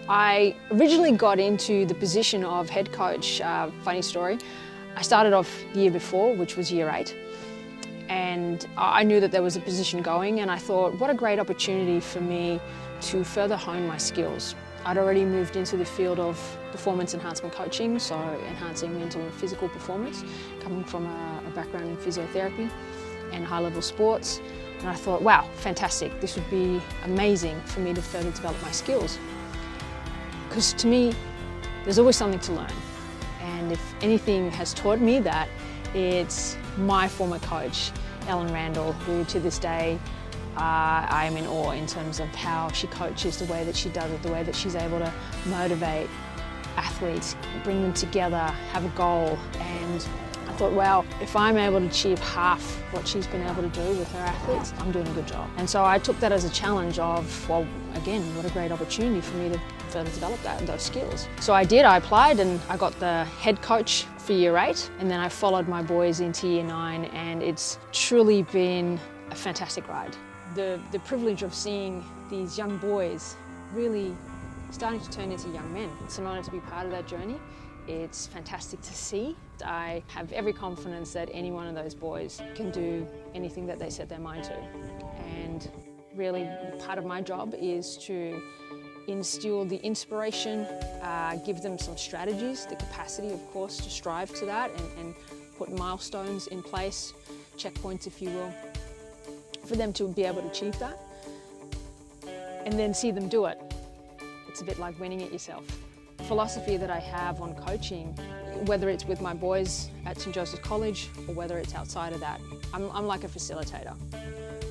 I originally got into the position of head coach, funny story. I started off the year before, which was year 8, and I knew that there was a position going, and I thought, what a great opportunity for me to further hone my skills. I'd already moved into the field of performance enhancement coaching, so enhancing mental and physical performance, coming from a background in physiotherapy and high-level sports. And I thought, wow, fantastic, this would be amazing for me to further develop my skills. Because to me, there's always something to learn. And if anything has taught me that, it's my former coach, Ellen Randall, who to this day, I am in awe in terms of how she coaches, the way that she does it, the way that she's able to motivate athletes, bring them together, have a goal. And I thought, wow, if I'm able to achieve half what she's been able to do with her athletes, I'm doing a good job. And so I took that as a challenge of, well, again, what a great opportunity for me to further develop those skills. So I did, I applied and I got the head coach for year 8, and then I followed my boys into year 9, and it's truly been a fantastic ride. The privilege of seeing these young boys really starting to turn into young men. It's an honour to be part of that journey. It's fantastic to see. I have every confidence that any one of those boys can do anything that they set their mind to. And really part of my job is to instill the inspiration, give them some strategies, the capacity of course to strive to that, and put milestones in place, checkpoints if you will, for them to be able to achieve that, and then see them do it. It's a bit like winning it yourself. The philosophy that I have on coaching, whether it's with my boys at St Joseph's College or whether it's outside of that, I'm like a facilitator.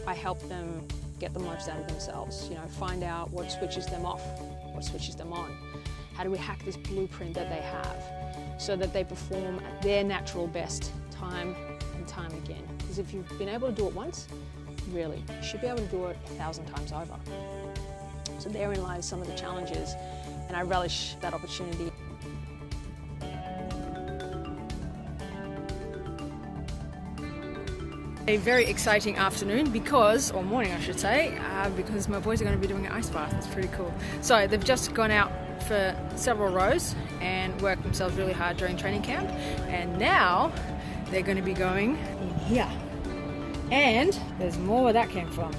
I help them get the most out of themselves, find out what switches them off, what switches them on. How do we hack this blueprint that they have so that they perform at their natural best time and time again? Because if you've been able to do it once, really, you should be able to do it 1,000 times over. So therein lies some of the challenges, and I relish that opportunity. A very exciting afternoon or morning I should say, because my boys are going to be doing an ice bath. It's pretty cool. So they've just gone out for several rows and worked themselves really hard during training camp, and now they're going to be going in here. And there's more where that came from.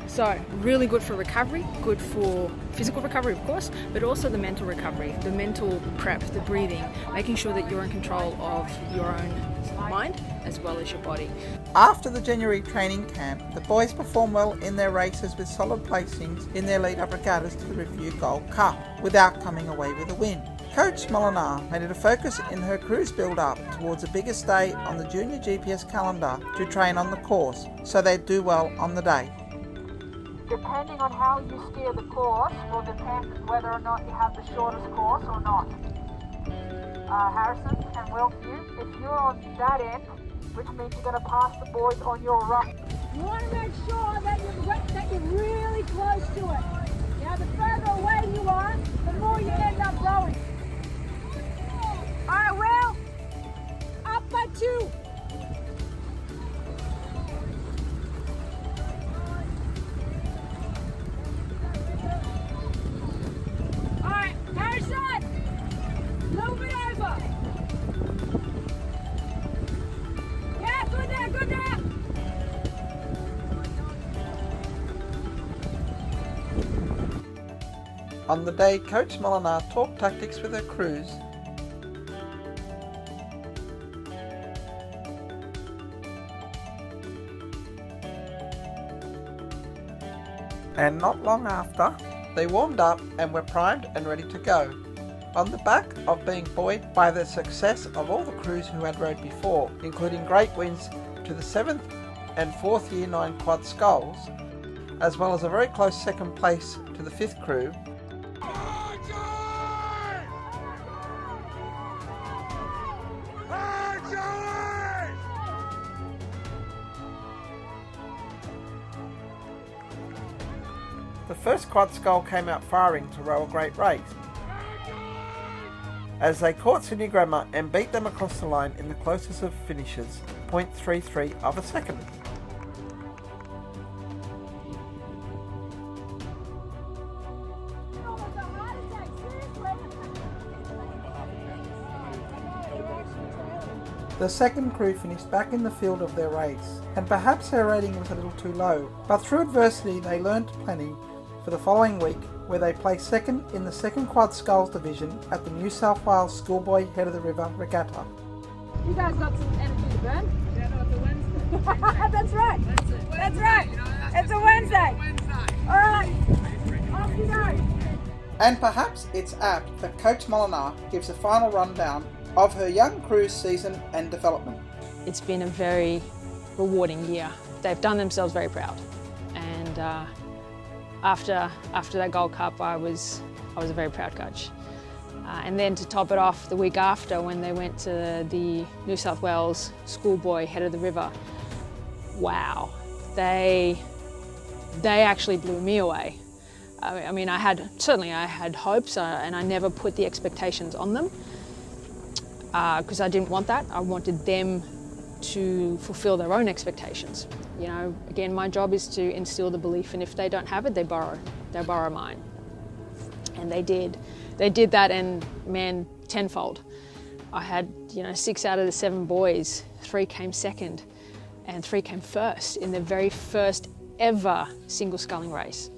So really good for recovery, good for physical recovery of course, but also the mental recovery, the mental prep, the breathing, making sure that you're in control of your own mind as well as your body. After the January training camp, the boys performed well in their races with solid placings in their lead-up regattas to the Review Gold Cup, without coming away with a win. Coach Molenaar made it a focus in her cruise build-up towards the biggest day on the junior GPS calendar to train on the course, so they'd do well on the day. Depending on how you steer the course will depend whether or not you have the shortest course or not. Harrison and Wilfview, if you're on that end, which means you're going to pass the boys on your right. You want to make sure that you're really close to it. The further away you are, the more you end up going. All right, Will, up by 2. All right, Harrison, move it over. Yeah, good there, good there. On the day, Coach Molenaar talked tactics with her crews. And not long after, they warmed up and were primed and ready to go. On the back of being buoyed by the success of all the crews who had rowed before, including great wins to the 7th and 4th Year 9 quad sculls, as well as a very close second place to the 5th crew, the first quad scull came out firing to row a great race, as they caught Sydney Grammar and beat them across the line in the closest of finishes, 0.33 of a second. The second crew finished back in the field of their race, and perhaps their rating was a little too low, but through adversity they learned plenty for the following week, where they placed second in the second Quad Sculls division at the New South Wales Schoolboy Head of the River Regatta. You guys got some energy to burn? Yeah, no, it's a Wednesday. That's right. That's it. That's right. You know, It's a Wednesday. Wednesday. All right. Off you go. And perhaps it's apt that Coach Molenaar gives a final rundown of her young crew's season and development. It's been a very rewarding year. They've done themselves very proud, and after that Gold Cup, I was a very proud coach. And then to top it off, the week after, when they went to the New South Wales Schoolboy Head of the River, wow, they actually blew me away. I mean, I had hopes, and I never put the expectations on them because I didn't want that. I wanted them to fulfill their own expectations. You know, again, my job is to instill the belief, and if they don't have it, they borrow mine. And they did that, and man, tenfold. I had, 6 out of the 7 boys, 3 came second and 3 came first in the very first ever single sculling race,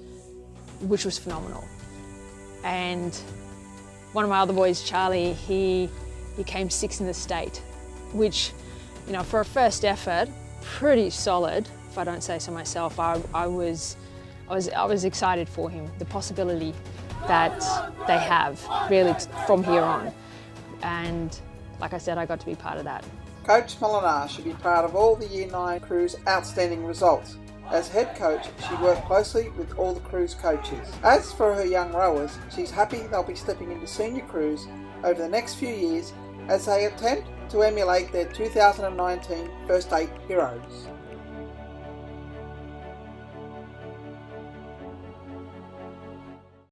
which was phenomenal. And one of my other boys, Charlie, he came 6th in the state, which, for a first effort, pretty solid, if I don't say so myself. I was excited for him, the possibility that they have really from here on. And like I said, I got to be part of that. Coach Molenaar should be proud of all the Year 9 crew's outstanding results. As head coach, she worked closely with all the crew's coaches. As for her young rowers, she's happy they'll be stepping into senior crews over the next few years as they attempt to emulate their 2019 First 8 heroes.